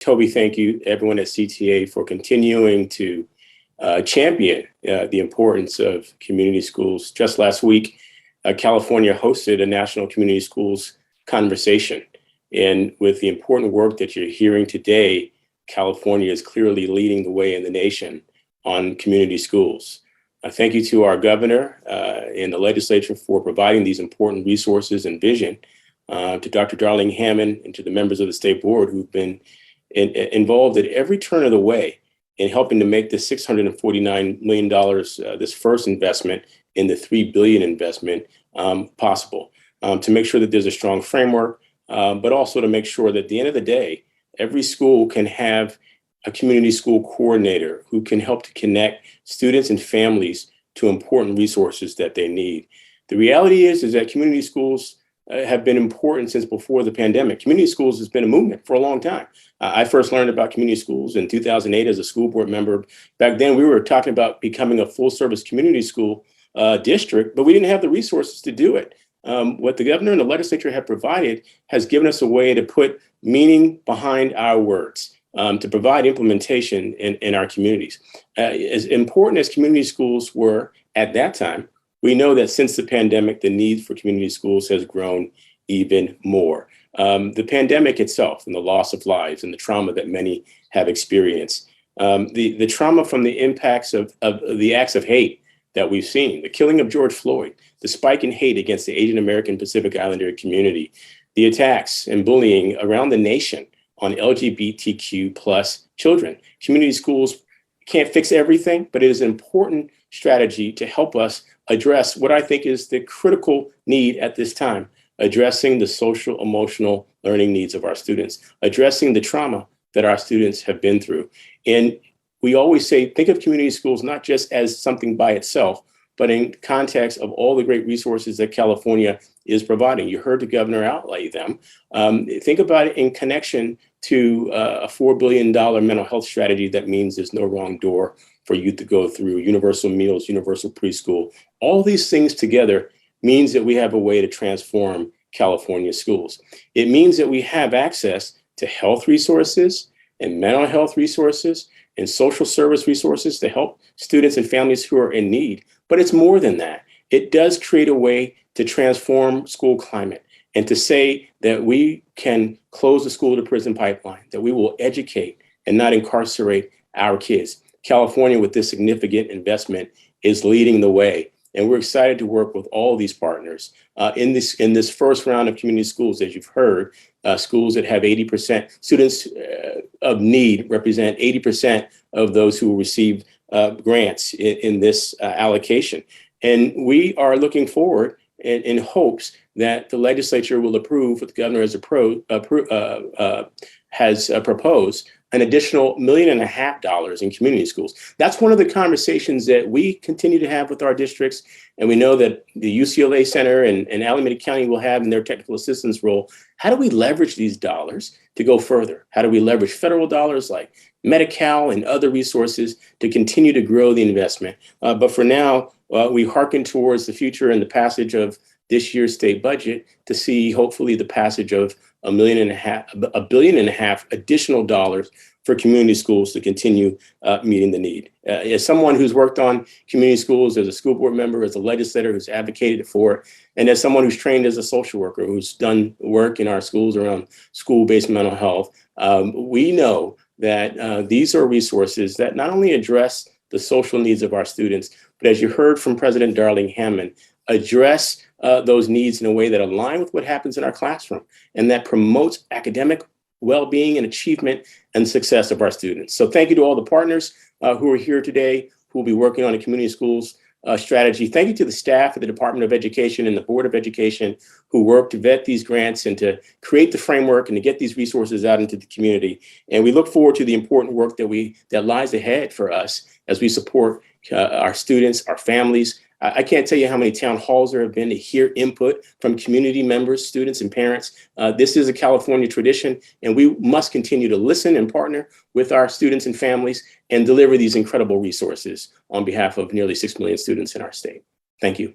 Toby, thank you, everyone at CTA, for continuing to champion the importance of community schools. Just last week, California hosted a National Community Schools conversation. And with the important work that you're hearing today, California is clearly leading the way in the nation on community schools. Thank you to our governor and the legislature for providing these important resources and vision, to Dr. Darling Hammond and to the members of the state board who've been involved at every turn of the way in helping to make this $649 million, this first investment in the $3 billion investment possible, to make sure that there's a strong framework, but also to make sure that at the end of the day, every school can have a community school coordinator who can help to connect students and families to important resources that they need. The reality is that community schools have been important since before the pandemic. Community schools has been a movement for a long time. I first learned about community schools in 2008 as a school board member. Back then, we were talking about becoming a full-service community school district, but we didn't have the resources to do it. What the governor and the legislature have provided has given us a way to put meaning behind our words, to provide implementation in our communities. As important as community schools were at that time, we know that since the pandemic, the need for community schools has grown even more. The pandemic itself and the loss of lives and the trauma that many have experienced, the trauma from the impacts of the acts of hate that we've seen, the killing of George Floyd, the spike in hate against the Asian American Pacific Islander community, the attacks and bullying around the nation on LGBTQ plus children. Community schools can't fix everything, but it is an important strategy to help us address what I think is the critical need at this time, addressing the social, emotional learning needs of our students, addressing the trauma that our students have been through. And we always say, think of community schools not just as something by itself, but in context of all the great resources that California is providing. You heard the governor outlay them. Think about it in connection to a $4 billion mental health strategy that means there's no wrong door for youth to go through, universal meals, universal preschool. All these things together means that we have a way to transform California schools. It means that we have access to health resources and mental health resources and social service resources to help students and families who are in need. But it's more than that. It does create a way to transform school climate and to say that we can close the school to prison pipeline, that we will educate and not incarcerate our kids. California, with this significant investment, is leading the way. And we're excited to work with all these partners in this first round of community schools. As you've heard, schools that have 80% students of need represent 80% of those who will receive grants in this allocation. And we are looking forward in hopes that the legislature will approve what the governor has proposed, an additional $1.5 million in community schools. That's one of the conversations that we continue to have with our districts. And we know that the UCLA Center and Alameda County will have in their technical assistance role. How do we leverage these dollars to go further? How do we leverage federal dollars like Medi-Cal and other resources to continue to grow the investment? But for now, we hearken towards the future and the passage of this year's state budget to see hopefully the passage of $1.5 billion additional dollars for community schools to continue meeting the need. As someone who's worked on community schools, as a school board member, as a legislator who's advocated for it, and as someone who's trained as a social worker who's done work in our schools around school-based mental health, we know that these are resources that not only address the social needs of our students, but as you heard from President Darling Hammond, address those needs in a way that align with what happens in our classroom and that promotes academic well-being and achievement and success of our students. So thank you to all the partners who are here today, who will be working on a community schools strategy. Thank you to the staff at the Department of Education and the Board of Education who worked to vet these grants and to create the framework and to get these resources out into the community. And we look forward to the important work that lies ahead for us as we support our students, our families. I can't tell you how many town halls there have been to hear input from community members, students, and parents. This is a California tradition, and we must continue to listen and partner with our students and families and deliver these incredible resources on behalf of nearly 6 million students in our state. Thank you.